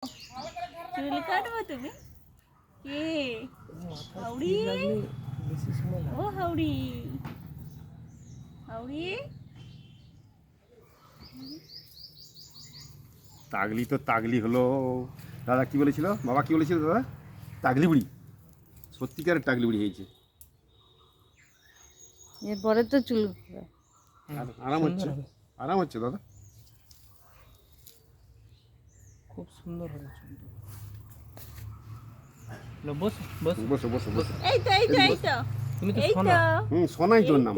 চুল কাটবো তুমি? কে? হাউড়ি? ও হাউড়ি, হাউড়ি। তাগলি তো তাগলি হলো। দাদা কি বলেছিল, বাবা কি বলেছিল দাদা? তাগলি বুড়ি, সত্যিকারের তাগলি বুড়ি হয়েছে। এরপরে তো চুল আরাম হচ্ছে, আরাম হচ্ছে দাদা, খুব সুন্দর হয়েছে। বসো বসো বসো বসো বসো। এই তো এই তো এই তো তুমি তো এই সোনা। তো। সোনাই তোর নাম,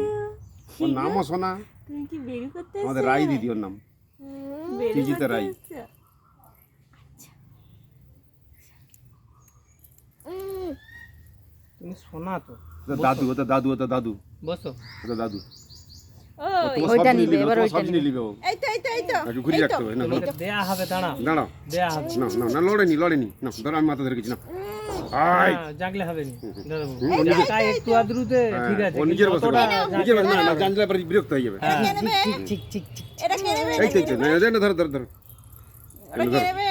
কি ওর গো? নামও সোনা। তুমি কি বের করতে আমাদের রাই দিদি ওর নাম, টিজিতে রাই। তুমি সোনা তো। দাদু, ওটা দাদু, ওটা দাদু, বসো। ওটা দাদু। ওই তোমার ওইটা সব নিবে, নিয়ে এবার তোমার ওইটা সব নিয়ে নিবে ও। এই তো এই তো এই তো একটু ঘুরিয়ে এই রাখতে তো। হবে না। তোমাকে দেয়া হবে, দাঁড়াও দাঁড়াও, দেয়া হবে। না না না, লড়েনি লড়েনি, না ধরো আমি মাথা ধরে গেছি না। আই না, জাগলে হবে না দাদা বাবু। ও নিজে- তাই একটু আদ্রুতে ঠিক আছে, ও নিজের কিন্তু বসে, অতটা নিজের বসে, জাগলে না না, হবে না। জানলে পরে বিরক্ত হয়ে যাবে। হ্যাঁ। কে নেবে? ঠিক ঠিক ঠিক। এটা কে নেবে? এই তো এই তো, না, না, ধরো ধরো ধরো। ওটা কে নেবে?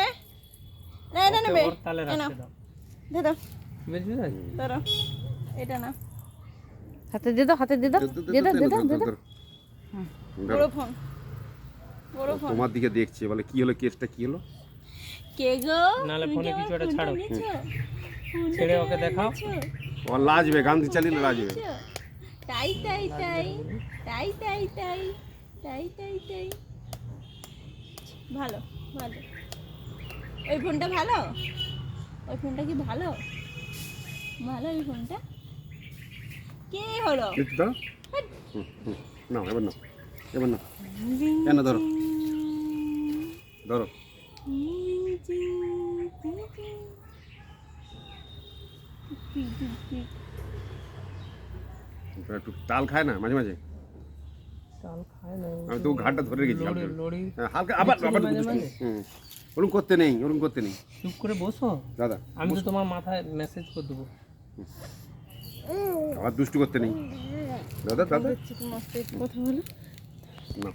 না এটা ওকে নেবে। ওর তালে রাখতে দাও। ধরো বুঝলি না? ধরো, এটা না। হাতে দিয়ে দাও, হাতে দিয়ে দাও, দিয়ে দাও, দিয়ে দাও, দিয়ে দাও। বড় ফোন, বড় ফোন। তোমার দিকে দেখছে, বলে কি হলো, কেসটা কি হলো? কে গো? নাহলে তুমি ফোনে কি কিছু আমার একটা ফোনটা ছাড়ো। নিয়েছো? ফোনটা ছেড়ে কি ওকে আমার দেখাও। নিয়েছো? ও লাজবে, গান চালিয়ে লাজবে। নিয়েছো? তাই তাই তাই তাই তাই তাই তাই তাই তাই। ভালো ভালো। ওই ফোনটা ভালো? ওই ফোনটা কি ভালো? ভালো ওই ফোনটা? কে হলো? একটু দাও। নাও এবার নাও, এবার নাও, কেন ধরো ধরো। একটু তাল খায় না মাঝে মাঝে, তাল খায় না। আমি তো ঘাটটা ধরে রেখেছি হালকা। লড়ি হ্যাঁ, হালকা আবার আবার মাঝে দুষ্টুমি। মাঝে। ওরকম করতে নেই, ওরকম করতে নেই চুপ করে বসো। দাদা। আমি তো তোমার মাথায় মেসেজ করে দেবো। আবার দুষ্টু করতে নেই দাদা, দাদা কথা বলো। না।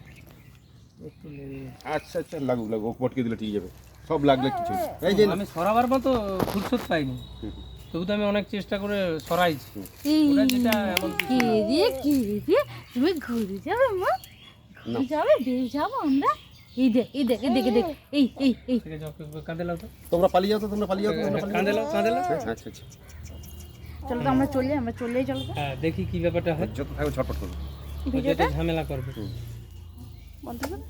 একটু লেগে গেছে। আচ্ছা আচ্ছা, লাগুক লাগুক, ও পটকে দিলে ঠিক যাবে, সব লাগলে কিছু নেই। এই যে আমি সরাবার মতো ফুরসত পাইনি, তবু তো আমি অনেক চেষ্টা করে সরাইছি। ওটা যেটা এমন কিছু কি না। রে কি রে, তুমি ঘুরে যাবে মা, ঘুরে যাবে, বের যাবো আমরা। এই দেখ এই দেখ এই দেখ এই দেখ, এই এই এই ঠিক আছে, ওকে কাঁদে লাও তো। তোমরা পালিয়ে যাও তো, তোমরা পালিয়ে যাও তো, তোমরা কাঁদে লাও, কাঁদে লাও। আচ্ছা আচ্ছা আচ্ছা, চলো তো আমরা চলে যাই, আমরা চলেই চলো তো। হ্যাঁ, দেখি কি ব্যাপারটা হয়। যত থাকবে ছটপট করবে। ও যেটা ঝামেলা করবে। বন্ধ করো।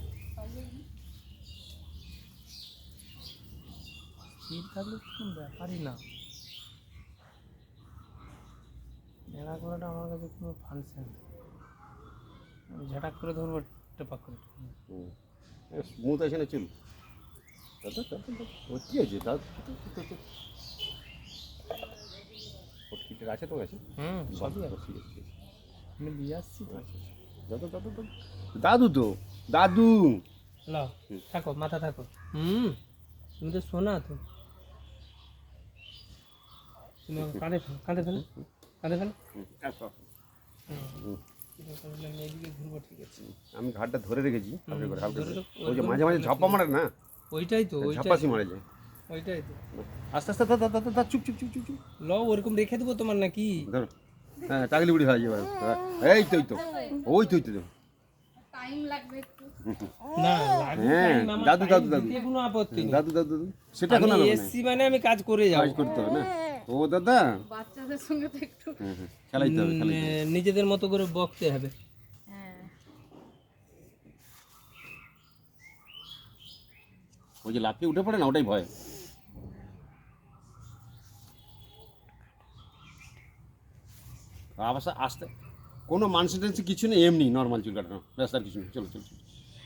স্থির থাকলে কোনো ব্যাপারই না। নেড়া করাটা আমার কাছে কোনো ফাংশন। আমি ঝাটাক করে ধরবো, টেপাক করে। স্মুথ আছে না চুল দাদা, দাদা দাদা, ও কি হয়েছে দাদা? ফটকিটের আছে তো কাছে? সবই আছে। ঠিক আছে, ঠিক আছে। আমি দিয়ে আসছি তো। আচ্ছা, আচ্ছা। দাদা দাদা দাদা, দাদু তো দাদু। লাও, থাকো, মাথা থাকো। তুমি তো শোনা তো। তুমি আমাকে কাঁদে ফেলো, কাঁদে ফেলো, কাঁদে ফেলো। আমি এদিকে ঘুরবো, ঠিক আছে। আমি ঘাটটা ধরে রেখেছি হালকা করে, হালকা ধরে করে। রাখো, ওই যে মাঝে মাঝে ঝাপ্পা মারে না, ওইটাই তো, ওইটাই ঝাপ্পাসি তো, মারে যায়। ওইটাই তো। আস্তে আস্তে দাদা দাদা দাদা, চুপ চুপ চুপ চুপ চুপ। লও, ওরকম রেখে দেবো তোমার নাকি? ধরো, হ্যাঁ টাগলি বুড়ি হয়ে যাবে। এই তো, এই তো, ওই তো, ওই তো। না, লাগবে হ্যাঁ, time, আমার দাদু, time দাদু, দাদু। দিতে কোনো আপত্তি নেই। দাদু দাদু দাদু, সেটা আমি এখন আর হবে না। এসছি মানে আমি কাজ করে যাবো। কাজ করতে হবে না। ও দাদা, বাচ্চাদের সঙ্গে তো একটু খেলাইতে হবে, খেলাইতে হবে। নিজেদের মতো করে বকতে হবে। হ্যাঁ। ওই যে লাফিয়ে উঠে পড়ে না, ওটাই ভয়। আবার আসতে কোনো মানসি টানসি কিছু নেই, এমনি নর্মাল চুল কাটানো, ব্যাস আর কিছু নেই। চলো চলো চলো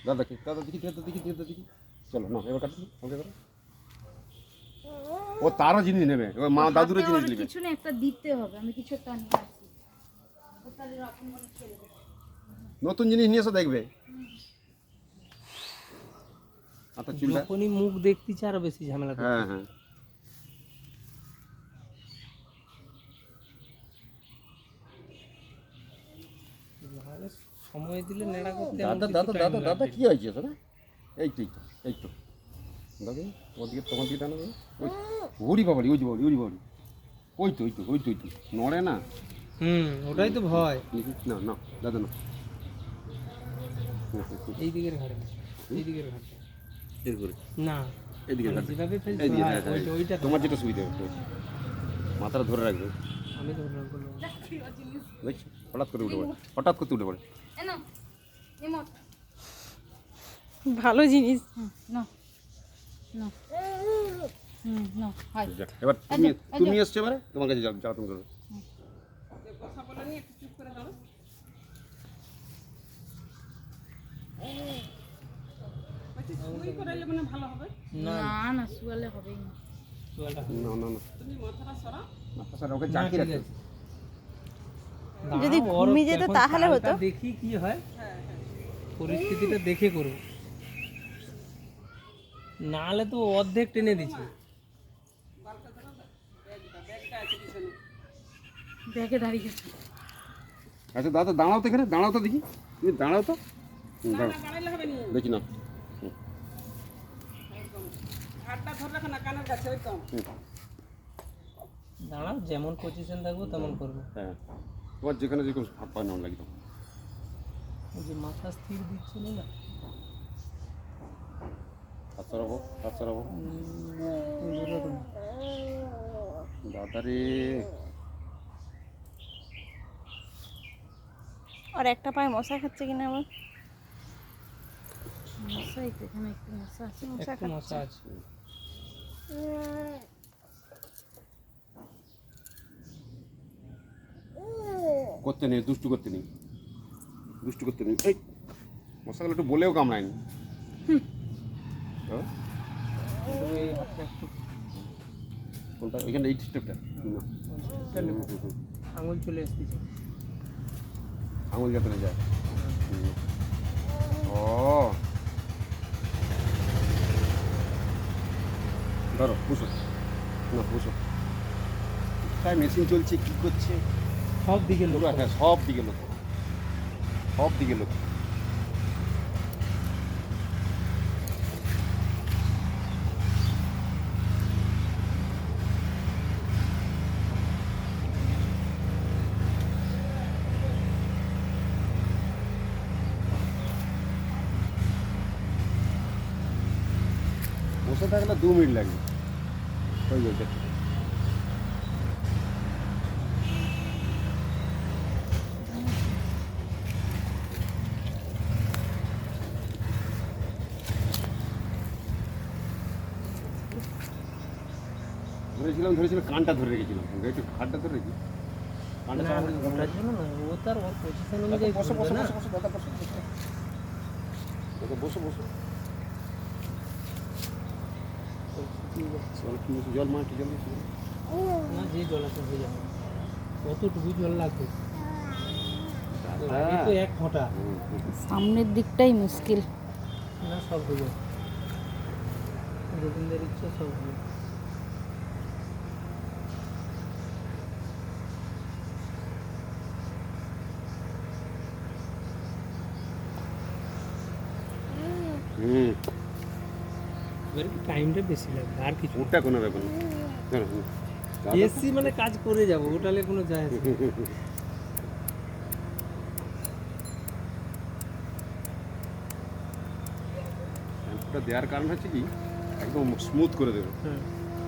দাদা, দাদা দেখি, দাদা দেখি, দাদা দেখি। চলো না, এবার কাটুন, ওকে করো। ও তারও জিনিস নেবে, ও মা দাদুরও জিনিস নেবে। কিছু না, একটা দিতে হবে, আমি কিছু একটা নিয়ে আসি। ও তাহলে রকম মনে ছেড়ে দেবে। নতুন জিনিস নিয়ে এসে দেখবে। মাথার চুলটা, যখনই মুখ দেখতেছে আরো বেশি ঝামেলা করতে। হ্যাঁ হ্যাঁ। নাহলে সময় দিলে নেড়া করতে দাদা আমার দাদা কিছু দাদা time দাদা, লাগবে। কি হয়েছে দাদা? এই তো, এই তো, এই তো। দেখো তোমার দিকে টানো ওই ওরি বাবারি ওই যে বাবারি ওই বাবারি ওই তো নড়ে না। ওটাই তো ভয়। না না দাদা না এই দিকের ঘাড়ে না, এই দিকের ঘাড়ে এরপরে না, এদিকে মানে ঘাড়ে। যেভাবে ফেলছো, এইদিকে, হ্যাঁ, হ্যাঁ, ওইটা ওইটা তোমার যেটা সুবিধা হবে মাথাটা ধরে রাখবে। আমি তো ওটা বলবো। দেখছি হঠাৎ করে উঠে পড়ে, হঠাৎ করতে উঠে পড়ে। এনো রিমোট ভালো জিনিস। না না না হাই যাক, এবার তুমি এসছো এবারে তোমার কাছে জ্বালাতন করবে। না না না শুয়ালে হবেই না। চুয়ালটা না না না মাথা সারা ওকে না, জাকি ঠিক রাখতে আছে। যদি দাঁড়াও, ওর ঘুমিয়ে যেত এখন তাহলে চালটা হতো। দেখি কি হয়, পরিস্থিতিটা দেখে করবো, নাহলে তো অর্ধেক টেনে দিচ্ছে। ব্যাগে দাঁড়িয়ে গেছে। আচ্ছা দাদা দাঁড়াও তো এখানে, দাঁড়াও তো দেখি, তুমি দাঁড়াও তো দাঁড়াও দেখি না। দাঁড়াও, যেমন পজিশন থাকবো তেমন করবো। হ্যাঁ তোমার যেখানে যেরকম হাত পায় না লাগতো। ওই যে মাথা স্থির দিচ্ছে না, হাত সরাবো দাদা রে। আর একটা পায়ে মশা খাচ্ছে কিনা আবার। মশাই তো এখানে একটু মশা আছে। মশা একটু মশা আছে। করতে নেই দুষ্টু করতে নেই এই মশাগুলো একটু বলেও কামড়ায়নি। হ্যাঁ? এই হাতটা একটু কোনটা ওইখানে এই স্টেপটা আঙুল চলে এসেছে। আঙুল যাতে না যায়। ও ধরো বুঝো না বুঝো তাই মেশিন চলছে কি করছে সব দিকে লোক। হ্যাঁ সব দিকে লোক বসে থাকলে 2 মিনিট লাগবে হয়ে যাবে। ধরেছিলাম কানটা ধরে রেখেছিলাম একটু ঘাটটা ধরে রেখেছি কানটা না, ছাড়া ওটার জন্য না, ও তার ওর পজিশন অনুযায়ী বসো ঘুরবে না। দাদা বসো জল মা একটু জল দিচ্ছি। না, যে জল আছে হয়ে যাবে, কতটুকু জল লাগবে, লাগে তো 1 ফোঁটা। সামনের দিকটাই মুশকিল। না, সব হয়ে যাবে, গোবিন্দের ইচ্ছা সব হবে। এবার টাইমটা বেশি লাগবে, আর কিছু ওটা কোনো ব্যাপার না এসি মানে কাজ করে যাবো, ওটালে কোনো যায় আসে না। ওটা দেওয়ার কারণ হচ্ছে কি একদম স্মুথ করে দেবে হ্যাঁ,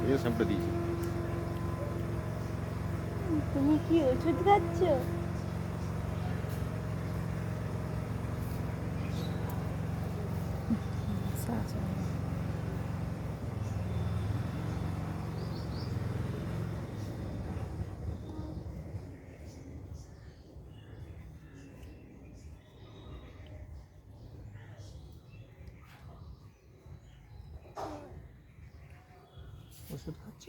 এই সবটা দিয়েছি। তুমি কি ওষুধ খাচ্ছ? মশা আছে। ওষুধ খাচ্ছ?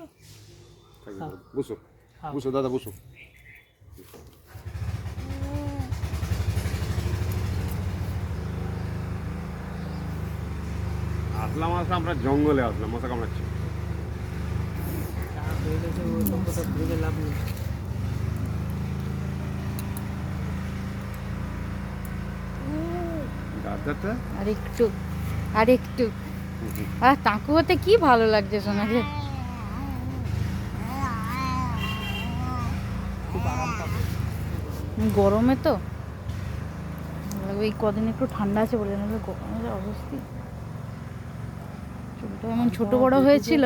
বসো দাদা বসো। আসলাম আমরা জঙ্গলে আসলাম মশা কামড়াচ্ছে। চাপ হয়ে গেছে, ওই সব কথা ভেবে লাভ নেই। দাদাটা আর একটু আর তাঁকু হতে কি ভালো লাগছে সোনাকে। খুব আরাম পাবে। গরমে তো ভালো লাগবে। এই কদিন একটু ঠান্ডা আছে বলে, নাহলে গরমের অবস্থি। চুলটা এমন ছোট বড় হয়েছিল।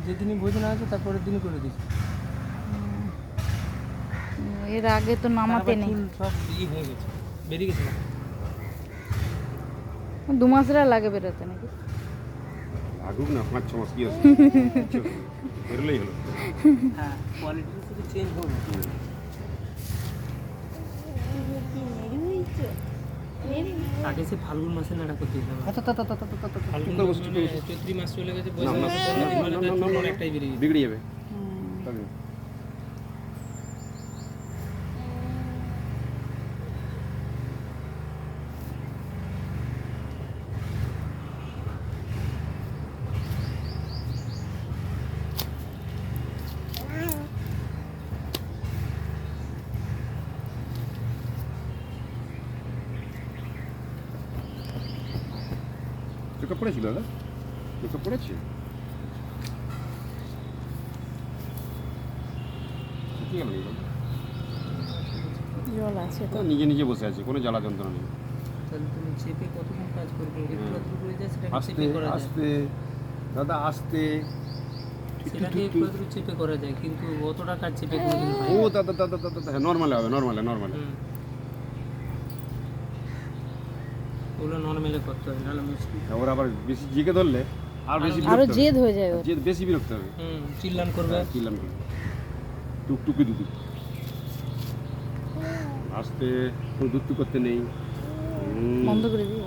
যেদিনই ভোজন আছে তারপরের দিনই করে দিচ্ছি। এর আগে তো নামাতে নেই। চুল সব হয়ে গেছে, বেরিয়ে গেছে না। 2 মাসের লাগে বেরোতে নাকি? লাগুক না 5-6 মাস কি আছে, বেরোলেই হলো। হ্যাঁ, কোয়ালিটি শুধু চেঞ্জ হবে। আগে সে ফাল্গুন মাসে নাড়া করতে দিতাম। ফাল্গুন চৈত্রি মাস চলে গেছে, বৈশাখ মাসে চুল অনেকটাই বেরিয়ে গেছে। বিগড়ে যাবে। তবে চোখে পড়েছিল দাদা, চোখে পড়েছে। কি গেল জল আছে তো। তো নিজে নিজে বসে আছে, কোনো জ্বালা যন্ত্রণা নেই। তাহলে তুমি চেপে কতক্ষণ কাজ করবে? একটু আধটু করে যায়, সেটাকে আস্তে চেপে করা যায়। আস্তে দাদা, আস্তে। সেটাকে একটু আধটু চেপে করা যায়, কিন্তু অতটা কাজ চেপে কোনোদিন হয় ও না। দাদা দাদা দাদা, হ্যাঁ নর্মালে হবে, নর্মালে। হুম। ওগুলো নর্মালে করতে হবে, নাহলে মুশকিল। ওর আবার বেশি জিকে ধরলে আর বেশি আরো বিরক্ত হবে। জেদ হয়ে যায় ওর। জেদ বেশি বিরক্ত হবে। চিল্লান করবে। কিলাম টুকটুকি দুধ আস্তে, কোনো দুধ করতে নেই। বন্ধ করে দিই।